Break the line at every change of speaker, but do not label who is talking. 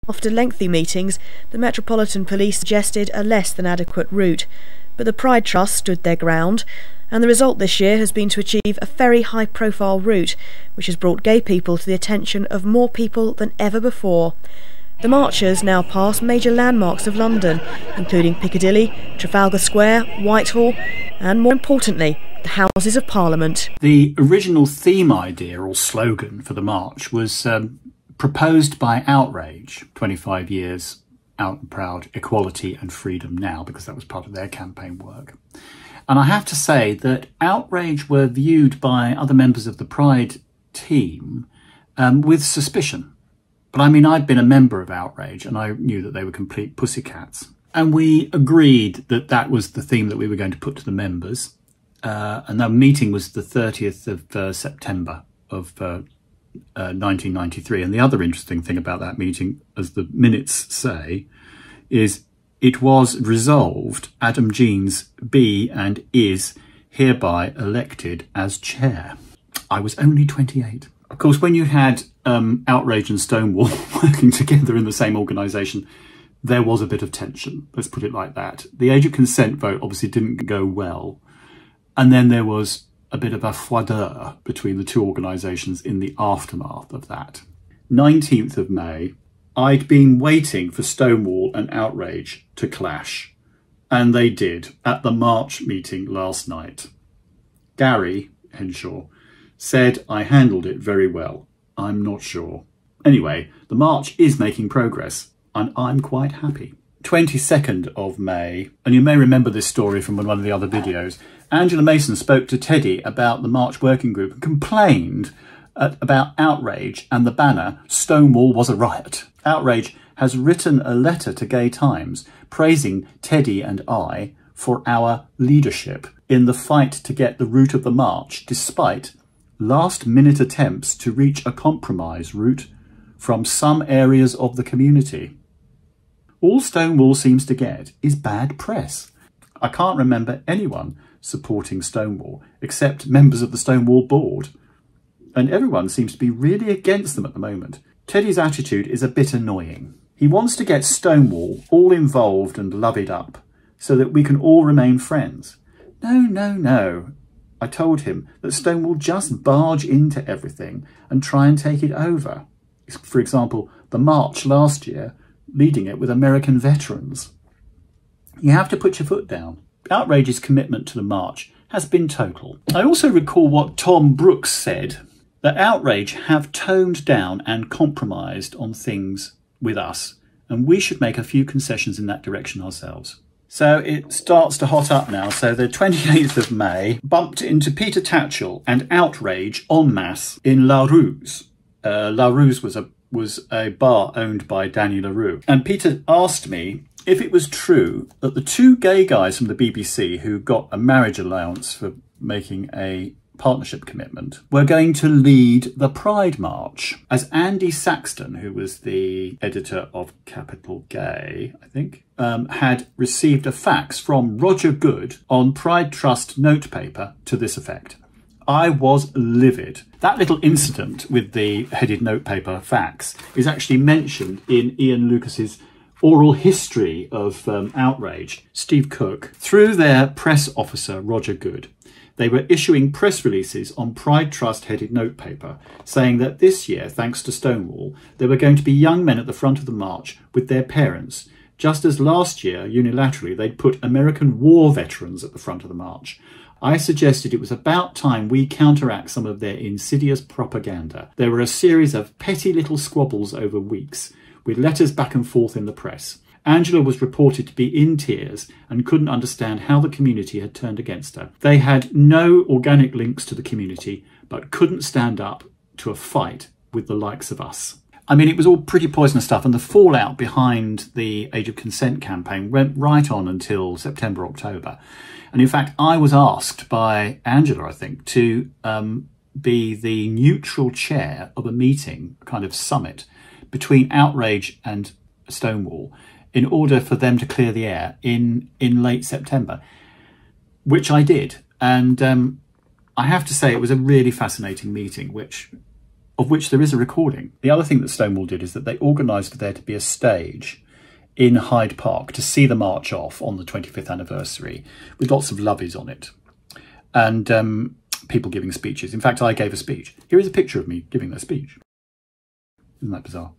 After lengthy meetings, the Metropolitan Police suggested a less than adequate route, but the Pride Trust stood their ground, and the result this year has been to achieve a very high-profile route, which has brought gay people to the attention of more people than ever before. The marchers now pass major landmarks of London, including Piccadilly, Trafalgar Square, Whitehall, and more importantly, the Houses of Parliament.
The original theme idea or slogan for the march was proposed by Outrage, 25 years out and proud, equality and freedom now, because that was part of their campaign work. And I have to say that Outrage were viewed by other members of the Pride team with suspicion. But I mean, I'd been a member of Outrage and I knew that they were complete pussycats. And we agreed that that was the theme that we were going to put to the members. And that meeting was the 30th of September of 1993. And the other interesting thing about that meeting, as the minutes say, is it was resolved Adam Jeans be and is hereby elected as chair. I was only 28. Of course, when you had Outrage and Stonewall working together in the same organisation, there was a bit of tension, let's put it like that. The age of consent vote obviously didn't go well. And then there was a bit of a froideur between the two organisations in the aftermath of that. 19th of May, I'd been waiting for Stonewall and Outrage to clash, and they did at the March meeting last night. Gary Henshaw said I handled it very well. I'm not sure. Anyway, the march is making progress, and I'm quite happy. 22nd of May, and you may remember this story from one of the other videos, Angela Mason spoke to Teddy about the March Working Group and complained about Outrage and the banner, Stonewall was a riot. Outrage has written a letter to Gay Times praising Teddy and I for our leadership in the fight to get the route of the march, despite last-minute attempts to reach a compromise route from some areas of the community. All Stonewall seems to get is bad press. I can't remember anyone supporting Stonewall except members of the Stonewall board. And everyone seems to be really against them at the moment. Teddy's attitude is a bit annoying. He wants to get Stonewall all involved and loved up so that we can all remain friends. No, no, no. I told him that Stonewall just barge into everything and try and take it over. For example, the march last year, leading it with American veterans. You have to put your foot down. Outrage's commitment to the march has been total. I also recall what Tom Brooks said, that Outrage have toned down and compromised on things with us, and we should make a few concessions in that direction ourselves. So it starts to hot up now. So the 28th of May bumped into Peter Tatchell and Outrage en masse in La Ruse. La Ruse was a bar owned by Danny LaRue. And Peter asked me if it was true that the two gay guys from the BBC who got a marriage allowance for making a partnership commitment were going to lead the Pride March, as Andy Saxton, who was the editor of Capital Gay, I think, had received a fax from Roger Good on Pride Trust notepaper to this effect. I was livid. That little incident with the headed notepaper fax is actually mentioned in Ian Lucas's oral history of Outrage, Steve Cook, through their press officer, Roger Good. They were issuing press releases on Pride Trust headed notepaper saying that this year, thanks to Stonewall, there were going to be young men at the front of the march with their parents, just as last year, unilaterally, they'd put American war veterans at the front of the march. I suggested it was about time we counteract some of their insidious propaganda. There were a series of petty little squabbles over weeks, with letters back and forth in the press. Angela was reported to be in tears and couldn't understand how the community had turned against her. They had no organic links to the community, but couldn't stand up to a fight with the likes of us. I mean, it was all pretty poisonous stuff, and the fallout behind the Age of Consent campaign went right on until September, October. And in fact, I was asked by Angela, I think, to be the neutral chair of a meeting, a kind of summit, between Outrage and Stonewall, in order for them to clear the air in late September, which I did. And I have to say it was a really fascinating meeting, which of which there is a recording. The other thing that Stonewall did is that they organised for there to be a stage in Hyde Park to see the march off on the 25th anniversary with lots of lovies on it and people giving speeches. In fact, I gave a speech. Here is a picture of me giving that speech. Isn't that bizarre?